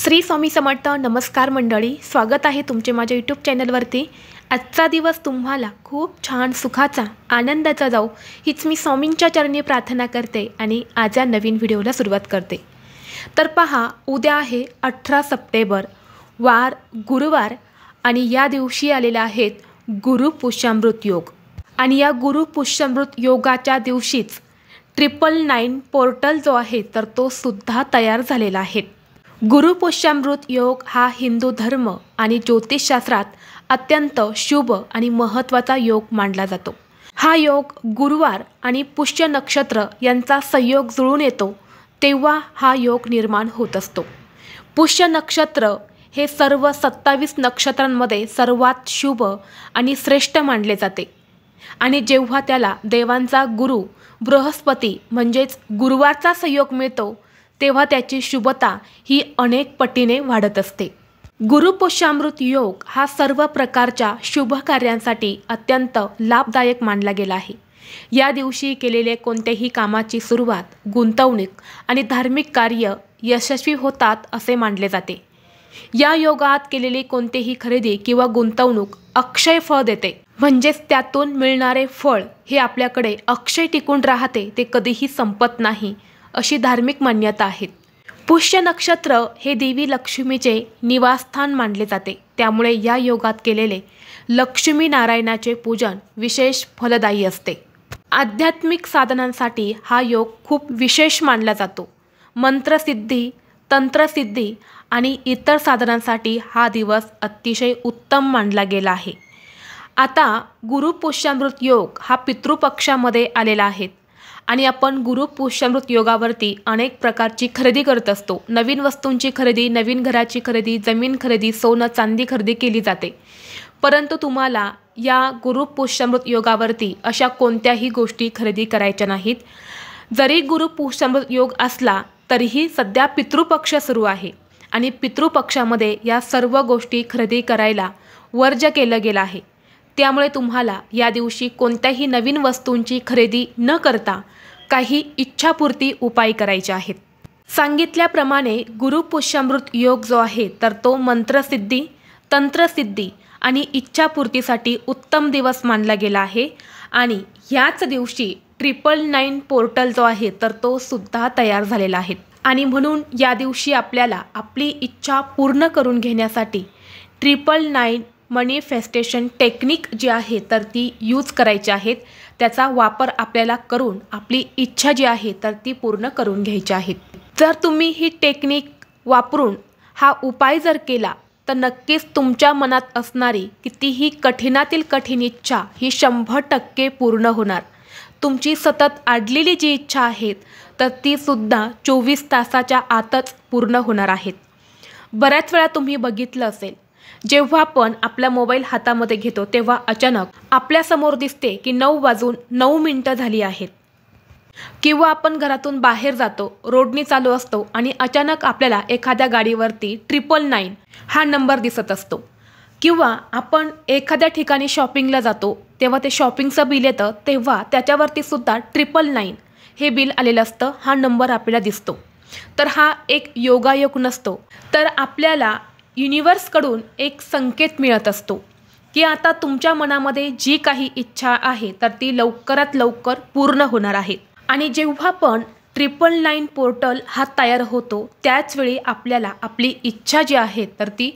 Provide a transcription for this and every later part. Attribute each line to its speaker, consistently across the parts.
Speaker 1: श्री स्वामी समर्थ. नमस्कार मंडळी, स्वागत आहे तुमचे माझ्या यूट्यूब चॅनलवरती. आजचा दिवस तुम्हाला खूप छान सुखाचा आनंदाचा जाऊ हीच मी स्वामींच्या चरणी प्रार्थना करते आणि आज या नवीन व्हिडिओला सुरुवात करते. तर पहा, उद्या आहे 18 सप्टेंबर, वार गुरुवार आणि या दिवशी आलेला आहेत गुरु पुष्यामृत योग. आणि या गुरु पुष्यामृत योगाच्या दिवशीच 999 पोर्टल जो आहे तर तो सुद्धा तयार झालेला आहे. गुरु पुष्यामृत योग हा हिंदू धर्म आणि ज्योतिषशास्त्रात अत्यंत शुभ आणि महत्त्वाचा योग मानला जातो. हा योग गुरुवार आणि पुष्य नक्षत्र यांचा संयोग जुळून येतो तेव्हा हा योग निर्माण होत असतो. पुष्य नक्षत्र हे सर्व 27 नक्षत्रांमध्ये सर्वात शुभ आणि श्रेष्ठ मानले जाते. आणि जेव्हा त्याला देवांचा गुरु बृहस्पती म्हणजेच गुरुवारचा संयोग मिळतो तेव्हा त्याची शुभता ही अनेक पटीने वाढत असते. गुरु पुष्यामृत योग हा सर्व प्रकारच्या शुभ कार्यांसाठी अत्यंत लाभदायक मानला गेला आहे. या दिवशी केलेले कोणत्याही कामाची सुरुवात, गुंतवणूक आणि धार्मिक कार्य यशस्वी होतात असे मानले जाते. या योगात केलेली कोणतीही खरेदी किंवा गुंतवणूक अक्षय फळ देते, म्हणजेच त्यातून मिळणारे फळ हे आपल्याकडे अक्षय टिकून राहते, ते कधीही संपत नाही अशी धार्मिक मान्यता आहे. पुष्य नक्षत्र हे देवी लक्ष्मीचे निवासस्थान मानले जाते. त्यामुळे या योगात केलेले लक्ष्मी नारायणाचे पूजन विशेष फलदायी असते. आध्यात्मिक साधनांसाठी हा योग खूप विशेष मानला जातो. मंत्रसिद्धी, तंत्रसिद्धी आणि इतर साधनांसाठी हा दिवस अतिशय उत्तम मानला गेला आहे. आता गुरु पुष्यामृत योग हा पितृपक्षामध्ये आलेला आहे आणि आपण गुरु पुष्यामृत योगावरती अनेक प्रकारची खरेदी करत असतो. नवीन वस्तूंची खरेदी, नवीन घराची खरेदी, जमीन खरेदी, सोनं चांदी खरेदी केली जाते. परंतु तुम्हाला या गुरु पुष्यामृत योगावरती अशा कोणत्याही गोष्टी खरेदी करायच्या नाहीत. जरी गुरु पुष्यामृत योग असला तरीही सध्या पितृपक्ष सुरू आहे आणि पितृपक्षामध्ये या सर्व गोष्टी खरेदी करायला वर्ज्य केलं गेलं आहे. त्यामुळे तुम्हाला या दिवशी कोणत्याही नवीन वस्तूंची खरेदी न करता काही इच्छापूर्ती उपाय करायचे आहेत. सांगितल्याप्रमाणे गुरु पुष्यामृत योग जो आहे तर तो मंत्रसिद्धी, तंत्रसिद्धी आणि इच्छापूर्तीसाठी उत्तम दिवस मानला गेला आहे. आणि याच दिवशी 999 पोर्टल जो आहे तर तो सुद्धा तयार झालेला आहे. आणि म्हणून या दिवशी आपल्याला आपली इच्छा पूर्ण करून घेण्यासाठी 999 मॅनिफेस्टेशन टेक्निक जी आहे तर ती यूज करायची आहेत. त्याचा वापर आपल्याला करून आपली इच्छा जी आहे तर ती पूर्ण करून घ्यायची आहे. जर तुम्ही ही टेक्निक वापरून हा उपाय जर केला तर नक्कीच तुमच्या मनात असणारी कितीही कठीणातील कठीण इच्छा ही 100% पूर्ण होणार. तुमची सतत अडलेली जी इच्छा आहेत तर ती सुद्धा 24 तासाच्या आतच पूर्ण होणार आहेत. बऱ्याच वेळा तुम्ही बघितलं असेल, जेव्हा आपण आपला मोबाईल हातामध्ये घेतो तेव्हा अचानक आपल्यासमोर दिसते की 9:09 झाली आहेत. किंवा आपण घरातून बाहेर जातो, रोडनी चालू असतो आणि अचानक आपल्याला एखाद्या गाडीवरती 999 हा नंबर दिसत असतो. किंवा आपण एखाद्या ठिकाणी शॉपिंगला जातो तेव्हा ते शॉपिंगचं बिल येतं तेव्हा त्याच्यावरती सुद्धा 999 हे बिल आलेलं असतं, हा नंबर आपल्याला दिसतो. तर हा एक योगायोग नसतो, तर आपल्याला युनिवर्सकडून एक संकेत मिळत असतो की आता तुमच्या मनामध्ये जी काही इच्छा आहे तर ती लवकरात लवकर पूर्ण होणार आहे. आणि जेव्हा पण 999 पोर्टल हा तयार होतो त्याचवेळी आपल्याला आपली इच्छा जी आहे तर ती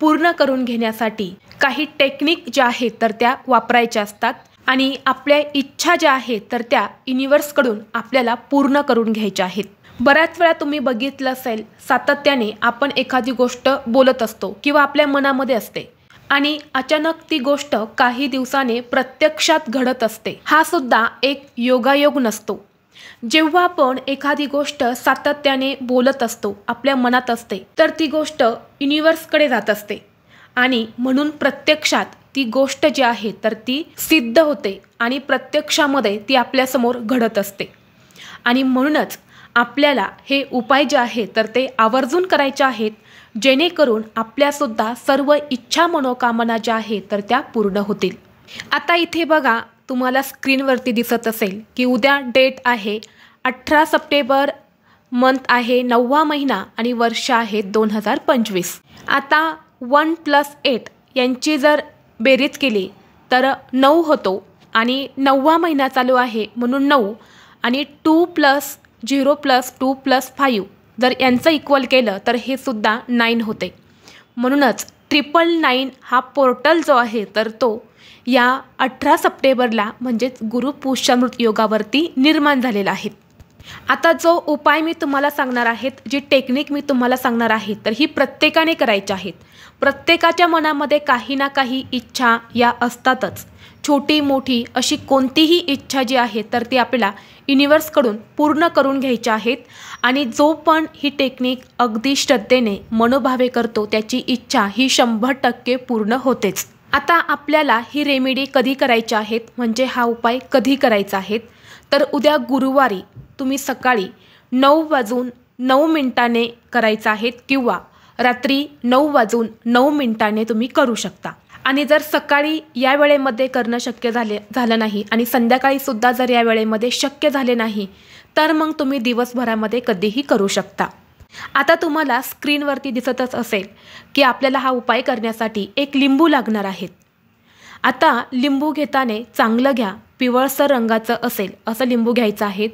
Speaker 1: पूर्ण करून घेण्यासाठी काही टेक्निक ज्या आहेत तर त्या वापरायच्या असतात. आणि आपल्या इच्छा ज्या आहेत तर त्या युनिवर्सकडून आपल्याला पूर्ण करून घ्यायच्या आहेत. बऱ्याच वेळा तुम्ही बघितलं असेल, सातत्याने आपण एखादी गोष्ट बोलत असतो किंवा आपल्या मनामध्ये असते आणि अचानक ती गोष्ट काही दिवसाने प्रत्यक्षात घडत असते. हा सुद्धा एक योगायोग नसतो. जेव्हा आपण एखादी गोष्ट सातत्याने बोलत असतो, आपल्या मनात असते, तर ती गोष्ट युनिवर्सकडे जात असते आणि म्हणून प्रत्यक्षात ती गोष्ट जी आहे तर ती सिद्ध होते आणि प्रत्यक्षामध्ये ती आपल्यासमोर घडत असते. आणि म्हणूनच आपल्याला हे उपाय जे आहे तर ते आवर्जून करायचे आहेत, जेणेकरून आपल्यासुद्धा सर्व इच्छा मनोकामना ज्या आहेत तर त्या पूर्ण होतील. आता इथे बघा, तुम्हाला स्क्रीनवरती दिसत असेल की उद्या डेट आहे 18 सप्टेंबर मंथ आहे 9वा महिना आणि वर्ष आहे 2025। आता 1 + 8 यांची जर बेरीज केली तर 9 होतो आणि 9वा महिना चालू आहे म्हणून 9 आणि 2 + 0 + 2 + 5 जर यांचं इक्वल केलं तर हे सुद्धा 9 होते। म्हणूनच 999 हा पोर्टल जो आहे तर तो या 18 सप्टेंबरला म्हणजेच गुरु पुष्यामृत योगावरती निर्माण झालेला आहे। आता जो उपाय मी तुम्हाला सांगणार आहेत, जी टेक्निक मी तुम्हाला सांगणार आहे तर ही प्रत्येकाने करायची आहेत। प्रत्येकाच्या मनामध्ये काही ना काही इच्छा या असतातच। छोटी मोठी अशी कोणतीही इच्छा जी आहे तर ती आपल्याला युनिवर्सकडून पूर्ण करून घ्यायची आहेत आणि जो पण ही टेक्निक अगदी श्रद्धेने मनोभावे करतो त्याची इच्छा ही 100% पूर्ण होतेच। आता आपल्याला ही रेमेडी कधी करायची आहेत म्हणजे हा उपाय कधी करायचा आहे तर उद्या गुरुवारी तुम्ही सकाळी 9:09 करायचा आहे किंवा रात्री 9:09 तुम्ही करू शकता। आणि जर सकाळी या वेळेमध्ये करणं शक्य झालं नाही आणि संध्याकाळी सुद्धा जर या वेळेमध्ये शक्य झाले नाही तर मग तुम्ही दिवसभरामध्ये कधीही करू शकता। आता तुम्हाला स्क्रीनवरती दिसतच असेल की आपल्याला हा उपाय करण्यासाठी एक लिंबू लागणार आहेत। आता लिंबू घेताना चांगलं घ्या, पिवळसर रंगाचं असेल असं लिंबू घ्यायचं आहे।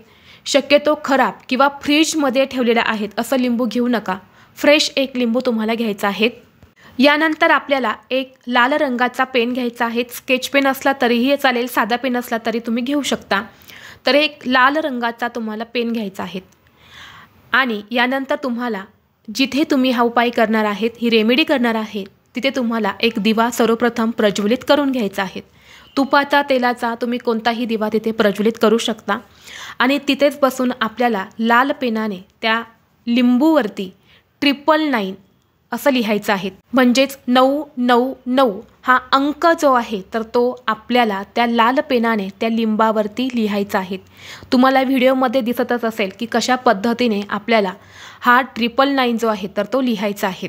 Speaker 1: शक्यतो खराब किंवा फ्रीजमध्ये ठेवलेला आहेत असं लिंबू घेऊ नका, फ्रेश एक लिंबू तुम्हाला घ्यायचा आहे। यानंतर आपल्याला एक लाल रंगाचा पेन घ्यायचा आहे, स्केच पेन असला तरीही चालेल, साधा पेन असला तरी तुम्ही घेऊ शकता। तर एक लाल रंगाचा तुम्हाला पेन घ्यायचा आहे आणि यानंतर तुम्हाला जिथे तुम्ही हा उपाय करणार आहेत, ही रेमेडी करणार आहे तिथे तुम्हाला एक दिवा सर्वप्रथम प्रज्वलित करून घ्यायचा आहे। तुपाचा तेलाचा तुम्ही कोणताही दिवा तिथे प्रज्वलित करू शकता आणि तिथेच बसून आपल्याला लाल पेनाने त्या लिंबूवरती 999 असं लिहायचं आहे। म्हणजेच 999 हा अंक जो आहे तर तो आपल्याला त्या लाल पेनाने त्या लिंबावरती लिहायचा आहे। तुम्हाला व्हिडिओमध्ये दिसतच असेल की कशा पद्धतीने आपल्याला हा 999 जो आहे तर तो लिहायचा आहे।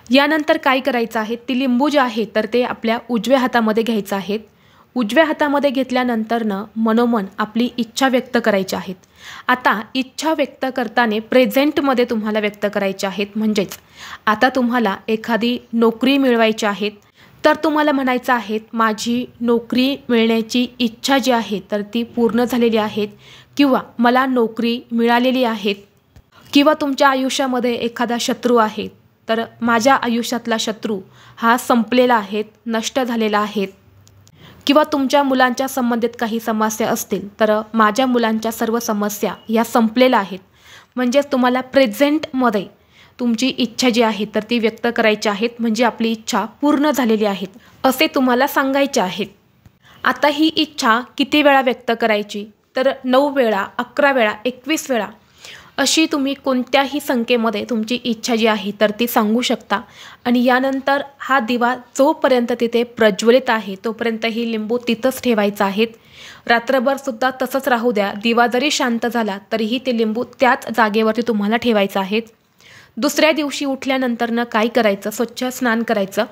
Speaker 1: यानंतर काय करायचं आहे, ती लिंबू जे आहे तर ते आपल्या उजव्या हातामध्ये घ्यायचं आहे। उजव्या हातामध्ये घेतल्यानंतरनं मनोमन आपली इच्छा व्यक्त करायची आहेत। आता इच्छा व्यक्त करताना प्रेझेंटमध्ये तुम्हाला व्यक्त करायची आहेत। म्हणजेच आता तुम्हाला एखादी नोकरी मिळवायची आहे तर तुम्हाला म्हणायचं आहे माझी नोकरी मिळण्याची इच्छा जी आहे तर ती पूर्ण झालेली आहे किंवा मला नोकरी मिळालेली आहे किंवा तुमच्या आयुष्यामध्ये एखादा शत्रू आहे तर माझ्या आयुष्यातला शत्रू हा संपलेला आहे, नष्ट झालेला आहे किंवा तुमच्या मुलांच्या संबंधित काही समस्या असतील तर माझ्या मुलांच्या सर्व समस्या या संपलेल्या आहेत। म्हणजेच तुम्हाला प्रेझेंटमध्ये तुमची इच्छा जी आहे तर ती व्यक्त करायची आहेत, म्हणजे आपली इच्छा पूर्ण झालेली आहे असे तुम्हाला सांगायचे आहे। आता ही इच्छा किती वेळा व्यक्त करायची तर 9 वेळा, 11 वेळा, 21 वेळा अशी तुम्ही कोणत्याही संख्येमध्ये तुमची इच्छा जी आहे तर ती सांगू शकता। आणि यानंतर हा दिवा जोपर्यंत तिथे प्रज्वलित आहे तोपर्यंत ही लिंबू तिथंच ठेवायचा आहे। रात्रभर सुद्धा तसंच राहू द्या, दिवा जरी शांत झाला तरीही ते लिंबू त्याच जागेवरती तुम्हाला ठेवायचं आहे। दुसऱ्या दिवशी उठल्यानंतरनं काय करायचं, स्वच्छ स्नान करायचं।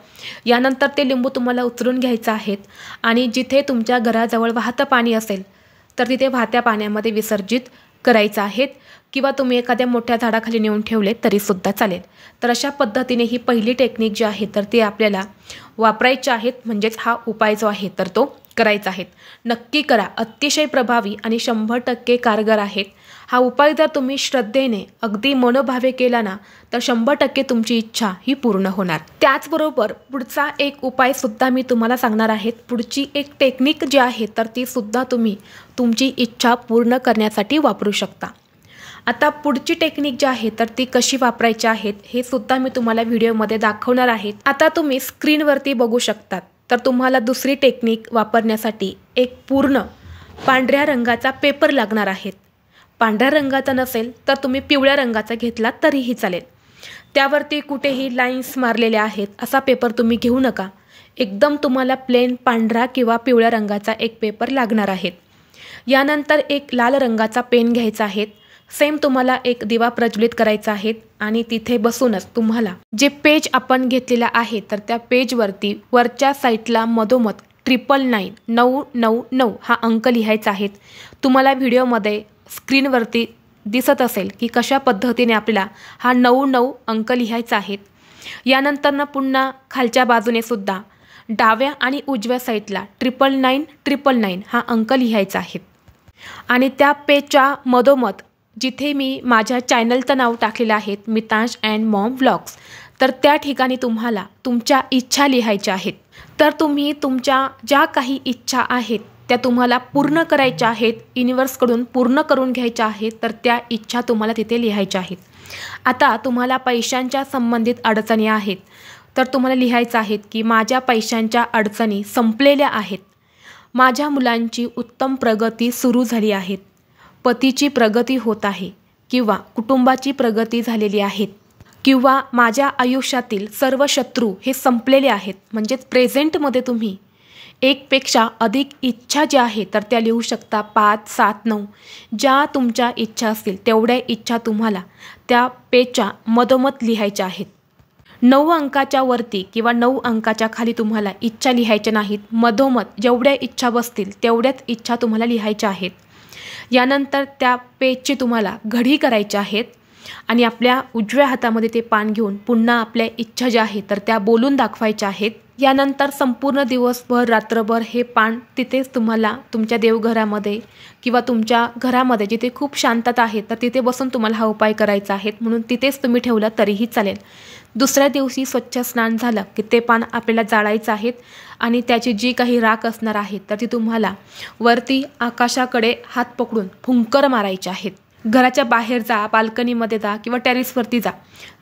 Speaker 1: यानंतर ते लिंबू तुम्हाला उचलून घ्यायचं आहे आणि जिथे तुमच्या घराजवळ वाहतं पाणी असेल तर तिथे वाहत्या पाण्यामध्ये विसर्जित करायचं आहे किंवा तुम्ही एखाद्या मोठ्या झाडाखाली नेऊन ठेवले तरीसुद्धा चालेल। तर अशा पद्धतीने ही पहिली टेक्निक जी आहे तर ती आपल्याला वापरायची आहेत, म्हणजेच हा उपाय जो आहे तर तो करायचा आहे। नक्की करा, अतिशय प्रभावी आणि 100% कारगर आहेत। हा उपाय जर तुम्ही श्रद्धेने अगदी मनोभावे केला ना तर 100% तुमची इच्छा ही पूर्ण होणार। त्याचबरोबर पुढचा एक उपाय सुद्धा मी तुम्हाला सांगणार आहे। पुढची एक टेक्निक जी आहे तर ती सुद्धा तुम्ही तुमची इच्छा पूर्ण करण्यासाठी वापरू शकता। आता पुढची टेक्निक जी आहे तर ती कशी वापरायची आहेत हे सुद्धा मी तुम्हाला व्हिडिओमध्ये दाखवणार आहे। आता तुम्ही स्क्रीनवरती बघू शकतात तर तुम्हाला दुसरी टेक्निक वापरण्यासाठी एक पूर्ण पांढऱ्या रंगाचा पेपर लागणार आहे। पांढऱ्या रंगाचा नसेल तर तुम्ही पिवळ्या रंगाचा घेतला तरीही चालेल। त्यावरती कुठेही लाईन्स मारलेल्या आहेत असा पेपर तुम्ही घेऊ नका। एकदम तुम्हाला प्लेन पांढरा किंवा पिवळ्या रंगाचा एक पेपर लागणार आहे। यानंतर एक लाल रंगाचा पेन घ्यायचा आहे। सेम तुम्हाला एक दिवा प्रज्वलित करायचा आहे आणि तिथे बसूनच तुम्हाला जे पेज आपण घेतलेला आहे तर त्या पेजवरती वरच्या साईडला मधोमध 999 हा अंक लिहायचा आहे। तुम्हाला व्हिडिओमध्ये स्क्रीनवरती दिसत असेल की कशा पद्धतीने आपल्याला हा 99 अंक लिहायचा आहेत। यानंतरनं पुन्हा खालच्या बाजूने सुद्धा डाव्या आणि उजव्या साईडला 999 हा अंक लिहायचा आहे। आणि त्या पेजच्या मधोमध जिथे मी माझ्या चॅनलचं नाव टाकलेलं आहे मितांश अँड मॉम व्लॉग्स, तर त्या ठिकाणी तुम्हाला तुमच्या इच्छा लिहायच्या आहेत। तर तुम्ही तुमच्या ज्या काही इच्छा आहेत त्या तुम्हाला पूर्ण करायच्या आहेत, युनिवर्सकडून पूर्ण करून घ्यायच्या आहेत, तर त्या इच्छा तुम्हाला तिथे लिहायच्या आहेत। आता तुम्हाला पैशांच्या संबंधित अडचणी आहेत, तर तुम्हाला लिहायचं आहे की माझ्या पैशांच्या अडचणी संपलेल्या आहेत, माझ्या मुलांची उत्तम प्रगती सुरू झाली आहे, पतीची प्रगती होत आहे किंवा कुटुंबाची प्रगती झालेली आहे, किंवा माझ्या आयुष्यातील सर्व शत्रू हे संपलेले आहेत। म्हणजेच प्रेझेंटमध्ये तुम्ही एकपेक्षा अधिक इच्छा ज्या आहेत तर त्या लिहू शकता। 5, 7, 9 ज्या तुमच्या इच्छा असतील तेवढ्या इच्छा तुम्हाला त्या पेजच्या मधोमध लिहायच्या आहेत। 9 अंकाच्या वरती किंवा 9 अंकाच्या खाली तुम्हाला इच्छा लिहायच्या नाहीत, मधोमध जेवढ्या इच्छा बसतील तेवढ्याच इच्छा तुम्हाला लिहायच्या आहेत। यानंतर त्या पेजची तुम्हाला घडी करायची आहेत आणि आपल्या उजव्या हातामध्ये ते पान घेऊन पुन्हा आपल्या इच्छा ज्या आहेत तर त्या बोलून दाखवायच्या आहेत। यानंतर संपूर्ण दिवसभर रात्रभर हे पान तिथेच तुम्हाला तुमच्या देवघरामध्ये किंवा तुमच्या घरामध्ये जिथे खूप शांतता आहे तर तिथे बसून तुम्हाला हा उपाय करायचा आहे, म्हणून तिथेच तुम्ही ठेवलं तरीही चालेल। दुसऱ्या दिवशी स्वच्छ स्नान झालं की ते पान आपल्याला जाळायचं आहे आणि त्याची जी काही राख असणार आहे तर ती तुम्हाला वरती आकाशाकडे हात पकडून फुंकर मारायचे आहेत। घराच्या बाहेर जा, बाल्कनीमध्ये जा किंवा टेरेसवरती जा,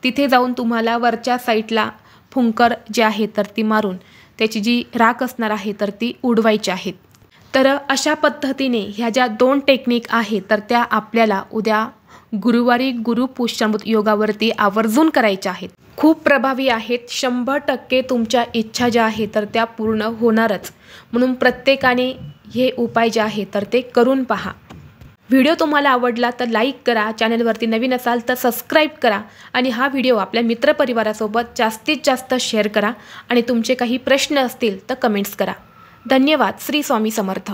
Speaker 1: तिथे जाऊन तुम्हाला वरच्या साईडला फुंकर जे आहे तर ती मारून त्याची जी राख असणार आहे तर ती उडवायची आहेत। तर अशा पद्धतीने ह्या ज्या 2 टेक्निक आहेत तर त्या आपल्याला उद्या गुरुवारी गुरुपुष्यामृत योगावरती आवर्जून करायच्या आहेत। खूप प्रभावी आहेत, 100% तुमच्या इच्छा ज्या आहेत तर त्या पूर्ण होणारच, म्हणून प्रत्येकाने हे उपाय जे आहे तर ते करून पहा। व्हिडिओ तुम्हाला आवडला तर लाईक करा, चॅनलवरती नवीन असाल तर सबस्क्राईब करा आणि हा व्हिडिओ आपल्या मित्रपरिवारासोबत जास्तीत जास्त शेअर करा आणि तुमचे काही प्रश्न असतील तर कमेंट्स करा। धन्यवाद। श्री स्वामी समर्थ।